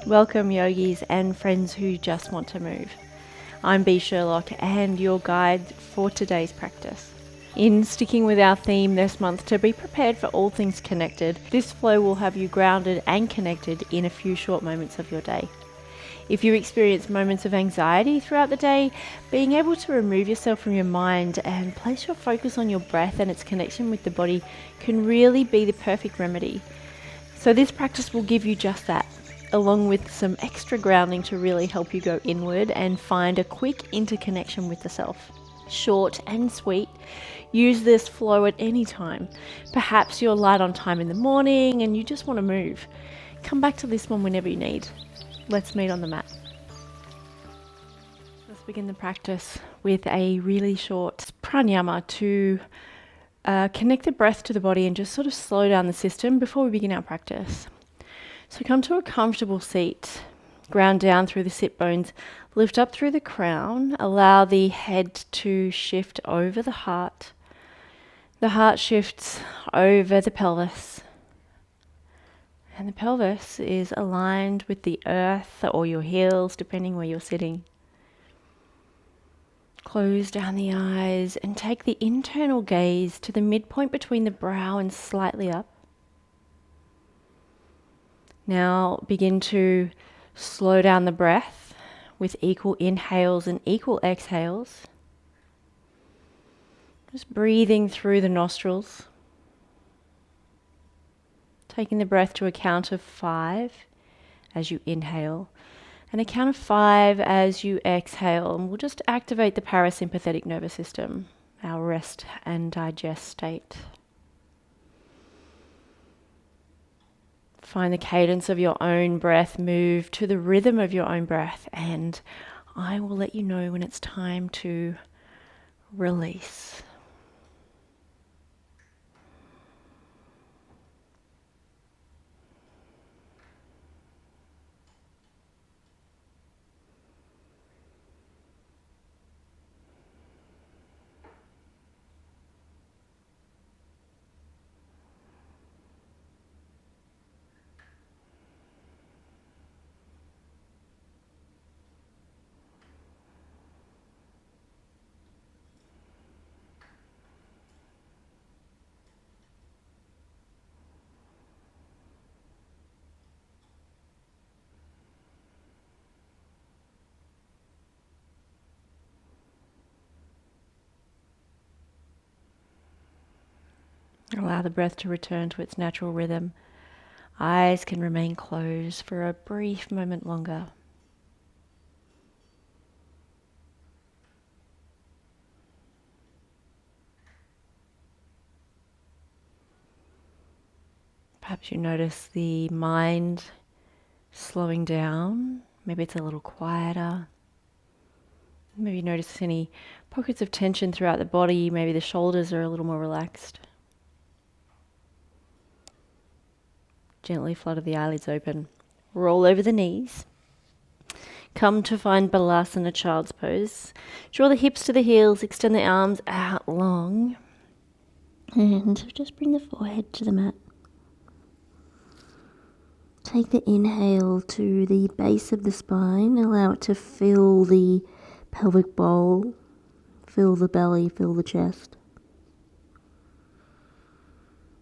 Welcome yogis and friends who just want to move. I'm Sherlock and your guide for today's practice. In sticking with our theme this month to be prepared for all things connected, this flow will have you grounded and connected in a few short moments of your day. If you experience moments of anxiety throughout the day, being able to remove yourself from your mind and place your focus on your breath and its connection with the body can really be the perfect remedy. So this practice will give you just that, along with some extra grounding to really help you go inward and find a quick interconnection with the self. Short and sweet, use this flow at any time. Perhaps you're light on time in the morning and you just want to move. Come back to this one whenever you need. Let's meet on the mat. Let's begin the practice with a really short pranayama to connect the breath to the body and just sort of slow down the system before we begin our practice. So come to a comfortable seat, ground down through the sit bones, lift up through the crown, allow the head to shift over the heart. The heart shifts over the pelvis, and the pelvis is aligned with the earth or your heels, depending where you're sitting. Close down the eyes and take the internal gaze to the midpoint between the brow and slightly up. Now begin to slow down the breath with equal inhales and equal exhales. Just breathing through the nostrils. Taking the breath to a count of 5 as you inhale and a count of 5 as you exhale. And we'll just activate the parasympathetic nervous system, our rest and digest state. Find the cadence of your own breath, move to the rhythm of your own breath, and I will let you know when it's time to release. Allow the breath to return to its natural rhythm. Eyes can remain closed for a brief moment longer. Perhaps you notice the mind slowing down. Maybe it's a little quieter. Maybe you notice any pockets of tension throughout the body. Maybe the shoulders are a little more relaxed. Gently flutter the eyelids open. Roll over the knees. Come to find Balasana, child's pose. Draw the hips to the heels, extend the arms out long. And just bring the forehead to the mat. Take the inhale to the base of the spine. Allow it to fill the pelvic bowl, fill the belly, fill the chest.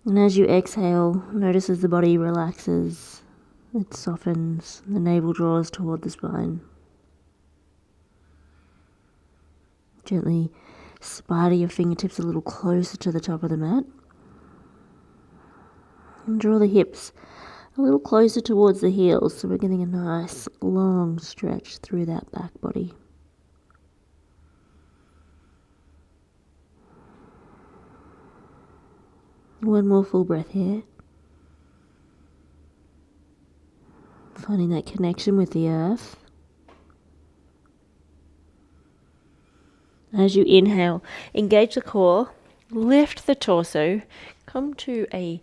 And as you exhale, notice as the body relaxes, it softens, the navel draws toward the spine. Gently spider your fingertips a little closer to the top of the mat. And draw the hips a little closer towards the heels, so we're getting a nice long stretch through that back body. One more full breath here. Finding that connection with the earth. As you inhale, engage the core, lift the torso, come to a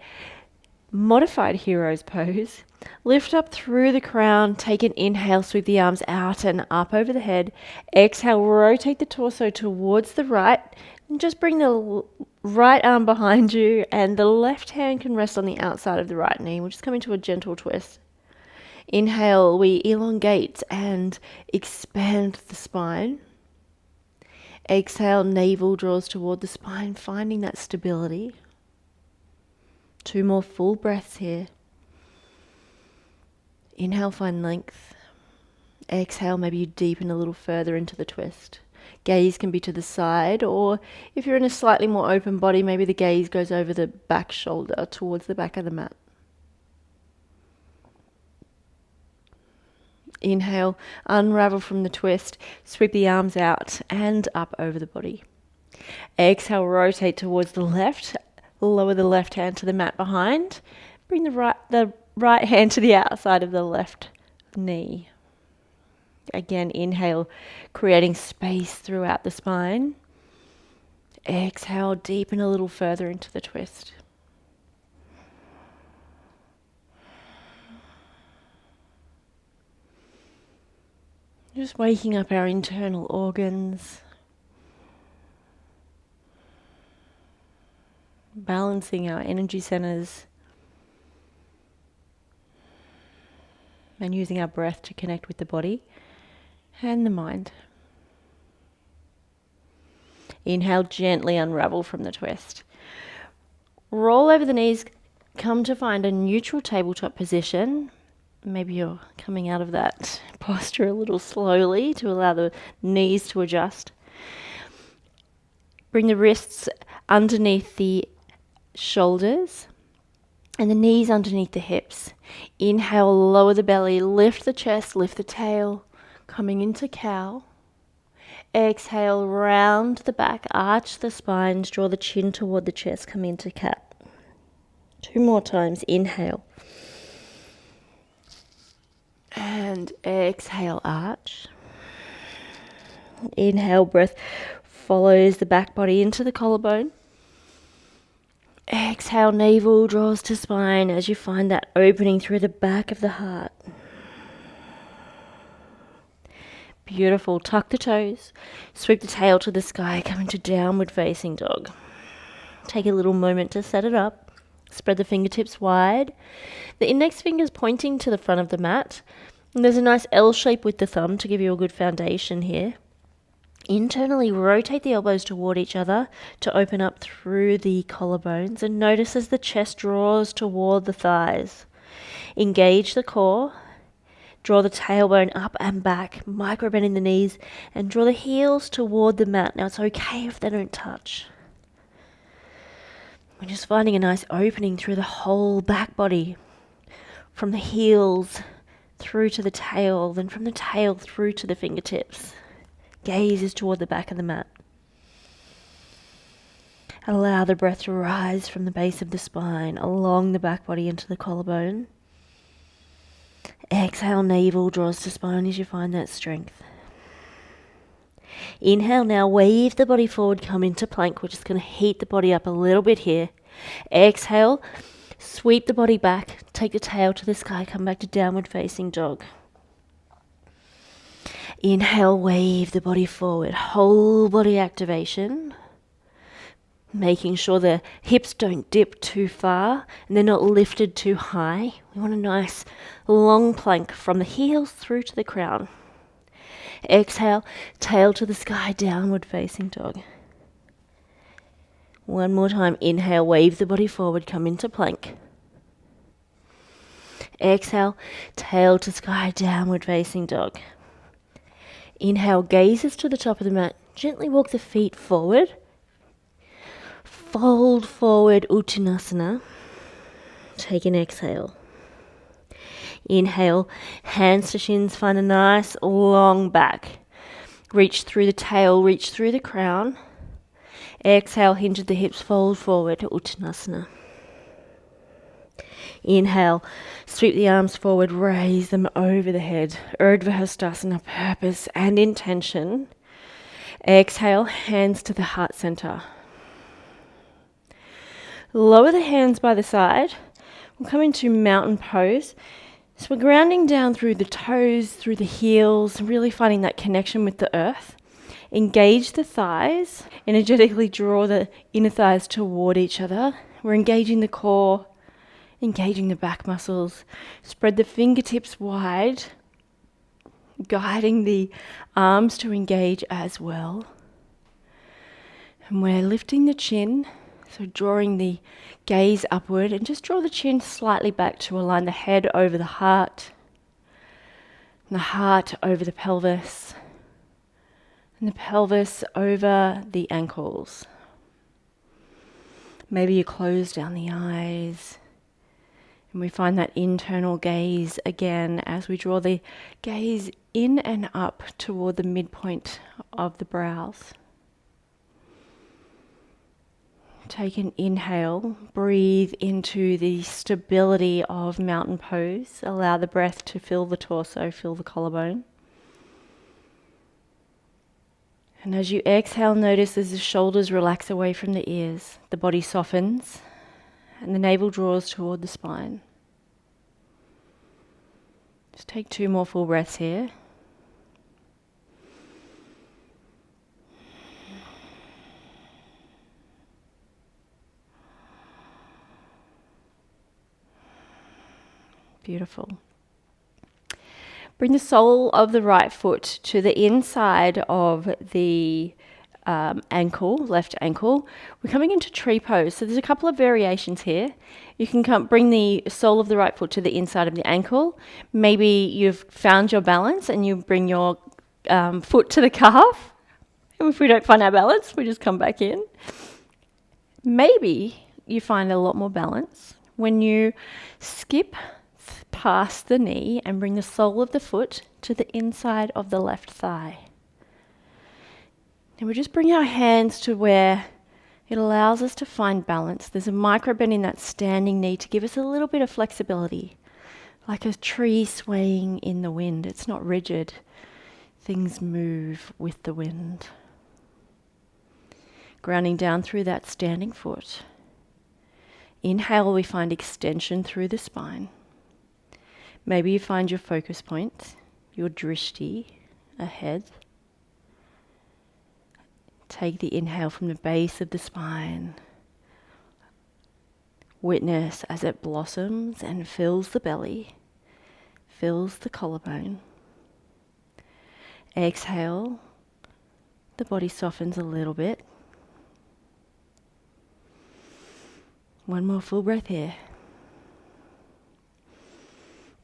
modified hero's pose. Lift up through the crown, take an inhale, sweep the arms out and up over the head. Exhale, rotate the torso towards the right and just bring the right arm behind you and the left hand can rest on the outside of the right knee. We'll just come into a gentle twist. Inhale, we elongate and expand the spine. Exhale, navel draws toward the spine, finding that stability. 2 more full breaths here. Inhale, find length. Exhale, maybe you deepen a little further into the twist. Gaze can be to the side, or if you're in a slightly more open body, maybe the gaze goes over the back shoulder towards the back of the mat. Inhale, unravel from the twist, sweep the arms out and up over the body. Exhale, rotate towards the left, lower the left hand to the mat behind. Bring the right hand to the outside of the left knee. Again, inhale, creating space throughout the spine. Exhale, deepen a little further into the twist. Just waking up our internal organs. Balancing our energy centers. And using our breath to connect with the body and the mind. Inhale, gently unravel from the twist. Roll over the knees, come to find a neutral tabletop position. Maybe you're coming out of that posture a little slowly to allow the knees to adjust. Bring the wrists underneath the shoulders and the knees underneath the hips. Inhale, lower the belly, lift the chest, lift the tail, coming into cow. Exhale, round the back, arch the spines, draw the chin toward the chest, come into cat. 2 more times, inhale. And exhale, arch. Inhale, breath follows the back body into the collarbone. Exhale, navel draws to spine as you find that opening through the back of the heart. Beautiful. Tuck the toes. Sweep the tail to the sky, come into downward facing dog. Take a little moment to set it up. Spread the fingertips wide. The index fingers pointing to the front of the mat. And there's a nice L shape with the thumb to give you a good foundation here. Internally rotate the elbows toward each other to open up through the collarbones, and notice as the chest draws toward the thighs. Engage the core. Draw the tailbone up and back, micro bending the knees, and draw the heels toward the mat. Now it's okay if they don't touch. We're just finding a nice opening through the whole back body, from the heels through to the tail, then from the tail through to the fingertips. Gaze is toward the back of the mat. Allow the breath to rise from the base of the spine, along the back body into the collarbone. Exhale, navel draws to spine as you find that strength. Inhale, now wave the body forward, come into plank. We're just going to heat the body up a little bit here. Exhale, sweep the body back, take the tail to the sky, come back to downward facing dog. Inhale, wave the body forward, whole body activation. Making sure the hips don't dip too far and they're not lifted too high. We want a nice long plank from the heels through to the crown. Exhale, tail to the sky, downward facing dog. One more time. Inhale, wave the body forward, come into plank. Exhale, tail to sky, downward facing dog. Inhale, gazes to the top of the mat. Gently walk the feet forward. Fold forward, Uttanasana. Take an exhale. Inhale, hands to shins, find a nice long back. Reach through the tail, reach through the crown. Exhale, hinge at the hips, fold forward to Uttanasana. Inhale, sweep the arms forward, raise them over the head. Urdhva Hastasana, purpose and intention. Exhale, hands to the heart center. Lower the hands by the side. We'll come into mountain pose. So we're grounding down through the toes, through the heels, really finding that connection with the earth. Engage the thighs. Energetically draw the inner thighs toward each other. We're engaging the core, engaging the back muscles. Spread the fingertips wide, guiding the arms to engage as well. And we're lifting the chin, so drawing the gaze upward, and just draw the chin slightly back to align the head over the heart, and the heart over the pelvis, and the pelvis over the ankles. Maybe you close down the eyes, and we find that internal gaze again as we draw the gaze in and up toward the midpoint of the brows. Take an inhale, breathe into the stability of mountain pose. Allow the breath to fill the torso, fill the collarbone. And as you exhale, notice as the shoulders relax away from the ears, the body softens, and the navel draws toward the spine. Just take 2 more full breaths here. Beautiful. Bring the sole of the right foot to the inside of the ankle, left ankle. We're coming into tree pose, so there's a couple of variations here. You can bring the sole of the right foot to the inside of the ankle. Maybe you've found your balance and you bring your foot to the calf. And if we don't find our balance, we just come back in. Maybe you find a lot more balance when you skip past the knee and bring the sole of the foot to the inside of the left thigh. And we just bring our hands to where it allows us to find balance. There's a micro bend in that standing knee to give us a little bit of flexibility, like a tree swaying in the wind. It's not rigid. Things move with the wind. Grounding down through that standing foot. Inhale, we find extension through the spine. Maybe you find your focus point, your drishti, ahead. Take the inhale from the base of the spine. Witness as it blossoms and fills the belly, fills the collarbone. Exhale, the body softens a little bit. One more full breath here.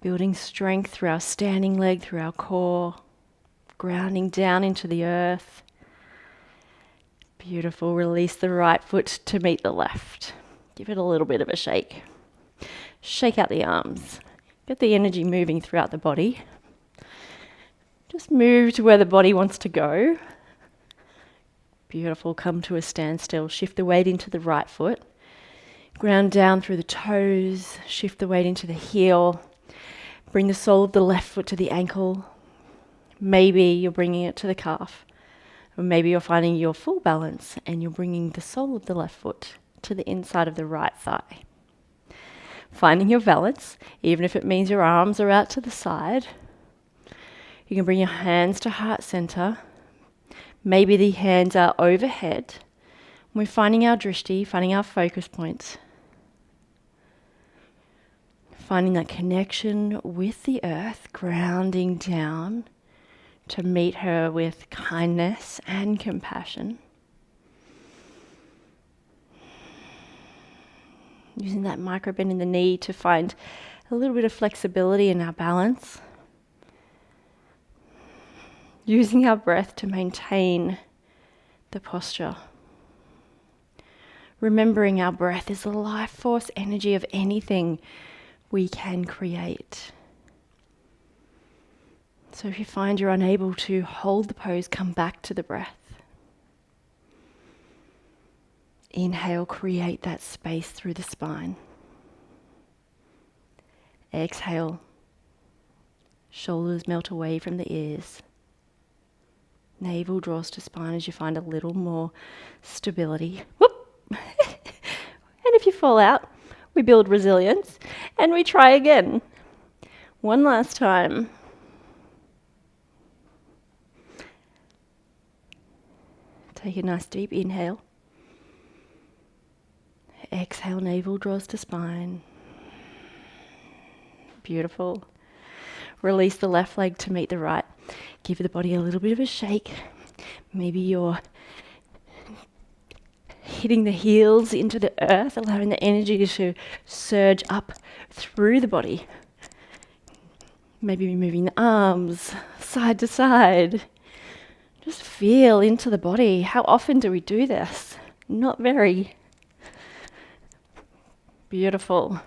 Building strength through our standing leg, through our core, grounding down into the earth. Beautiful. Release the right foot to meet the left. Give it a little bit of a shake. Shake out the arms. Get the energy moving throughout the body. Just move to where the body wants to go. Beautiful. Come to a standstill. Shift the weight into the right foot. Ground down through the toes. Shift the weight into the heel. Bring the sole of the left foot to the ankle. Maybe you're bringing it to the calf. Or maybe you're finding your full balance and you're bringing the sole of the left foot to the inside of the right thigh. Finding your balance, even if it means your arms are out to the side. You can bring your hands to heart center. Maybe the hands are overhead. We're finding our drishti, finding our focus points. Finding that connection with the earth, grounding down to meet her with kindness and compassion. Using that micro bend in the knee to find a little bit of flexibility in our balance. Using our breath to maintain the posture. Remembering our breath is the life force energy of anything we can create. So if you find you're unable to hold the pose, come back to the breath. Inhale, create that space through the spine. Exhale, shoulders melt away from the ears. Navel draws to spine as you find a little more stability. Whoop! And if you fall out, we build resilience and we try again. One last time. Take a nice deep inhale. Exhale, navel draws to spine. Beautiful. Release the left leg to meet the right. Give the body a little bit of a shake. Maybe you're hitting the heels into the earth, allowing the energy to surge up through the body. Maybe moving the arms side to side. Just feel into the body. How often do we do this? Not very. Beautiful.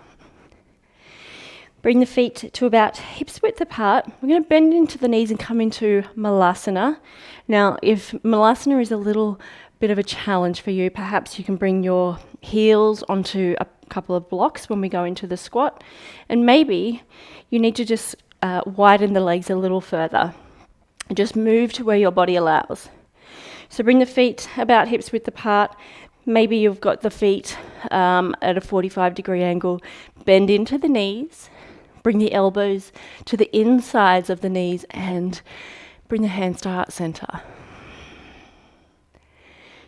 Bring the feet to about hips width apart. We're going to bend into the knees and come into Malasana. Now, if Malasana is a little bit of a challenge for you, perhaps you can bring your heels onto a couple of blocks when we go into the squat. And maybe you need to just widen the legs a little further. Just move to where your body allows. So bring the feet about hips width apart. Maybe you've got the feet at a 45-degree angle. Bend into the knees. Bring the elbows to the insides of the knees and bring the hands to heart center.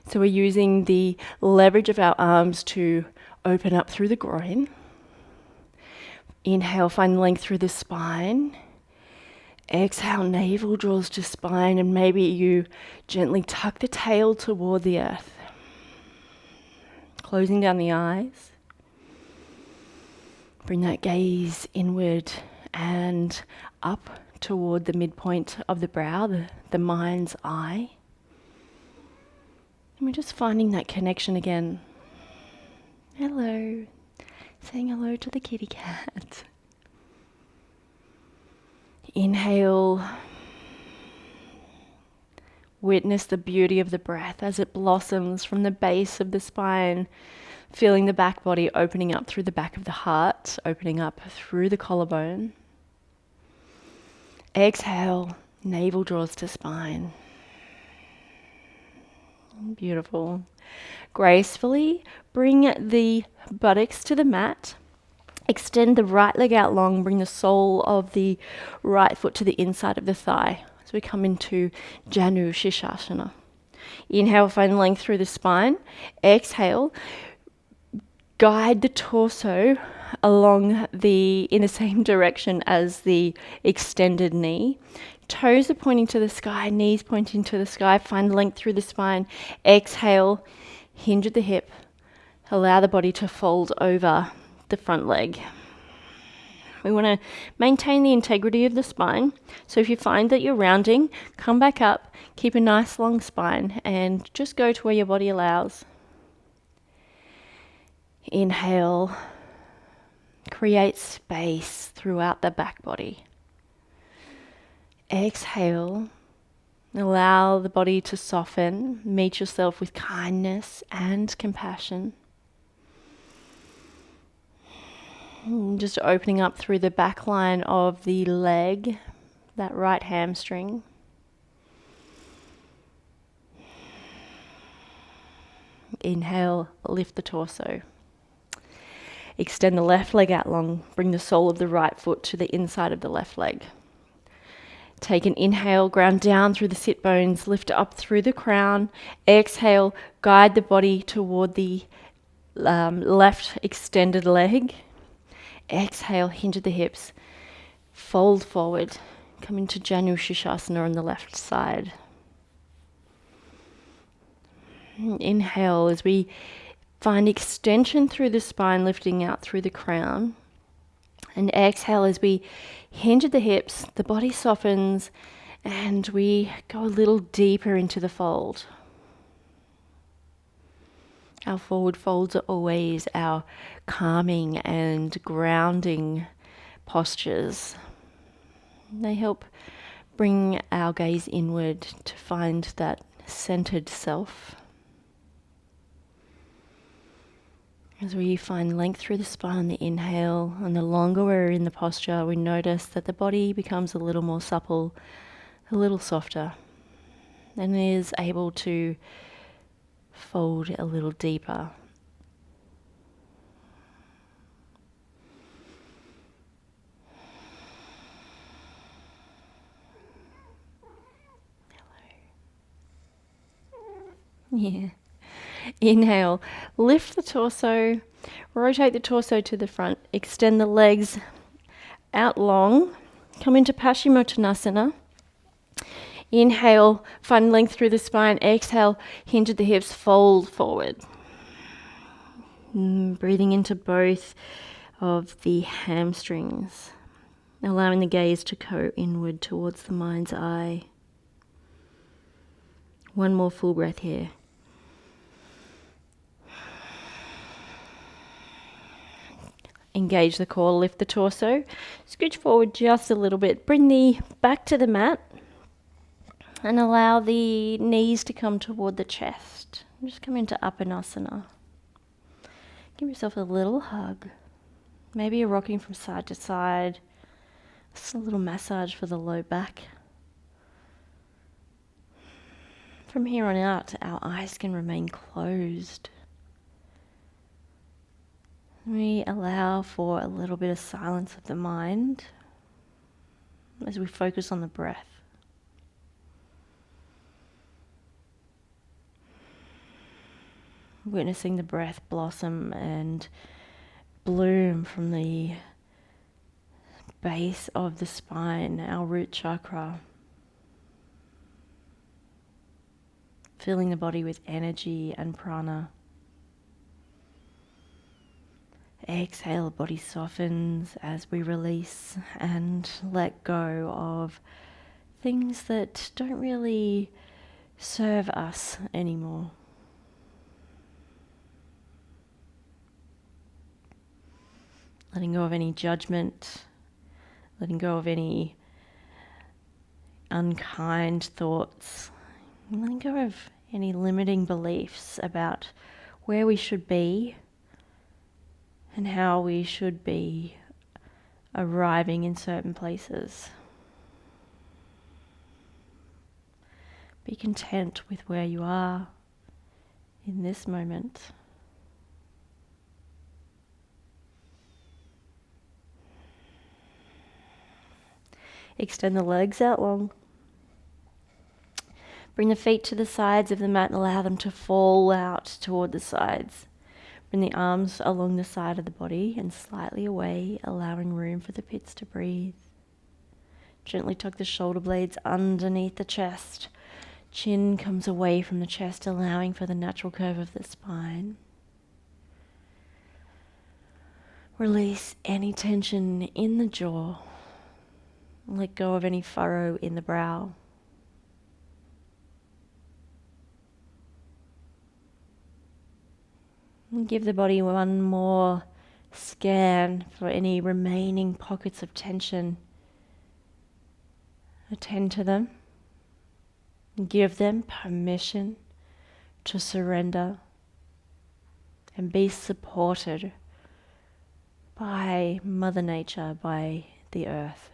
So we're using the leverage of our arms to open up through the groin. Inhale, find length through the spine. Exhale, navel draws to spine, and maybe you gently tuck the tail toward the earth. Closing down the eyes. Bring that gaze inward and up toward the midpoint of the brow, the mind's eye. And we're just finding that connection again. Hello. Saying hello to the kitty cat. Inhale. Witness the beauty of the breath as it blossoms from the base of the spine, feeling the back body opening up through the back of the heart, opening up through the collarbone. Exhale, navel draws to spine. Beautiful. Gracefully bring the buttocks to the mat. Extend the right leg out long, bring the sole of the right foot to the inside of the thigh. So we come into Janu Shirshasana. Inhale, find length through the spine. Exhale, guide the torso along in the same direction as the extended knee. Toes are pointing to the sky, knees pointing to the sky. Find length through the spine. Exhale, hinge at the hip. Allow the body to fold over the front leg. We want to maintain the integrity of the spine. So if you find that you're rounding, come back up, keep a nice long spine, and just go to where your body allows. Inhale, create space throughout the back body. Exhale, allow the body to soften, meet yourself with kindness and compassion. Just opening up through the back line of the leg, that right hamstring. Inhale, lift the torso. Extend the left leg out long. Bring the sole of the right foot to the inside of the left leg. Take an inhale, ground down through the sit bones, lift up through the crown. Exhale, guide the body toward the left extended leg. Exhale, hinge at the hips, fold forward, come into Janu Shirshasana on the left side. Inhale as we find extension through the spine, lifting out through the crown. And exhale as we hinge at the hips, the body softens, and we go a little deeper into the fold. Our forward folds are always our calming and grounding postures. They help bring our gaze inward to find that centered self. As we find length through the spine on the inhale, and the longer we're in the posture, we notice that the body becomes a little more supple, a little softer, and is able to fold a little deeper. Yeah. Inhale, lift the torso, rotate the torso to the front, extend the legs out long. Come into Paschimottanasana. Inhale, find length through the spine. Exhale, hinge at the hips, fold forward. Breathing into both of the hamstrings. Allowing the gaze to go inward towards the mind's eye. One more full breath here. Engage the core, lift the torso. Scooch forward just a little bit. Bring the back to the mat. And allow the knees to come toward the chest. Just come into Uppanasana. Give yourself a little hug. Maybe you're rocking from side to side. Just a little massage for the low back. From here on out, our eyes can remain closed. We allow for a little bit of silence of the mind as we focus on the breath. Witnessing the breath blossom and bloom from the base of the spine, our root chakra. Filling the body with energy and prana. Exhale, body softens as we release and let go of things that don't really serve us anymore. Letting go of any judgment, letting go of any unkind thoughts, letting go of any limiting beliefs about where we should be and how we should be arriving in certain places. Be content with where you are in this moment. Extend the legs out long. Bring the feet to the sides of the mat and allow them to fall out toward the sides. Bring the arms along the side of the body and slightly away, allowing room for the pits to breathe. Gently tuck the shoulder blades underneath the chest. Chin comes away from the chest, allowing for the natural curve of the spine. Release any tension in the jaw. Let go of any furrow in the brow. And give the body one more scan for any remaining pockets of tension. Attend to them. Give them permission to surrender and be supported by Mother Nature, by the earth.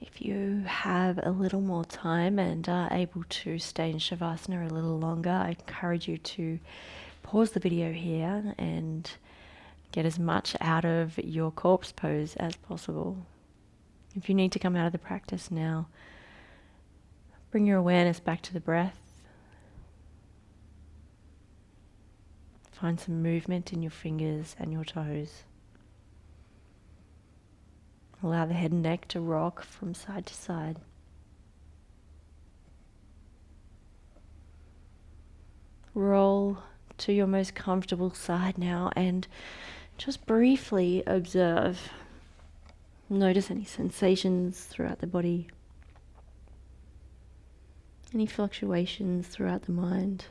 If you have a little more time and are able to stay in Shavasana a little longer, I encourage you to pause the video here and get as much out of your corpse pose as possible. If you need to come out of the practice now, bring your awareness back to the breath. Find some movement in your fingers and your toes. Allow the head and neck to rock from side to side. Roll to your most comfortable side now and just briefly observe. Notice any sensations throughout the body, any fluctuations throughout the mind.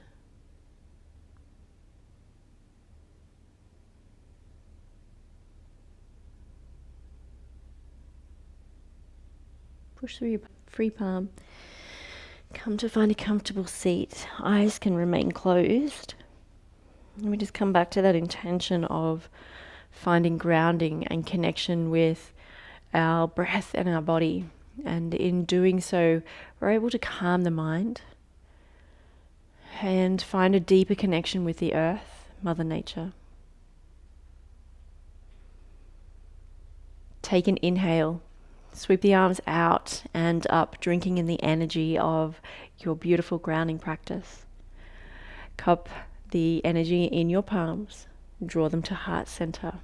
Push through your free palm. Come to find a comfortable seat. Eyes can remain closed. Let me just come back to that intention of finding grounding and connection with our breath and our body. And in doing so, we're able to calm the mind and find a deeper connection with the earth, Mother Nature. Take an inhale, sweep the arms out and up, drinking in the energy of your beautiful grounding practice. Cup the energy in your palms, draw them to heart center.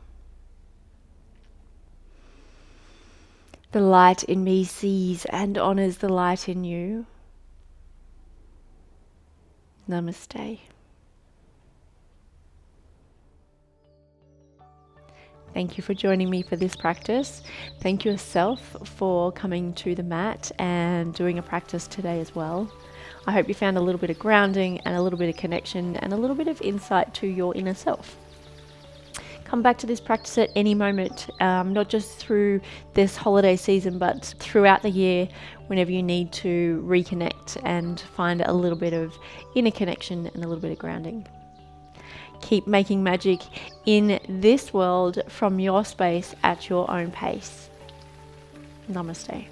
The light in me sees and honors the light in you. Namaste. Thank you for joining me for this practice. Thank yourself for coming to the mat and doing a practice today as well. I hope you found a little bit of grounding and a little bit of connection and a little bit of insight to your inner self. Come back to this practice at any moment, not just through this holiday season, but throughout the year, whenever you need to reconnect and find a little bit of inner connection and a little bit of grounding. Keep making magic in this world from your space at your own pace. Namaste.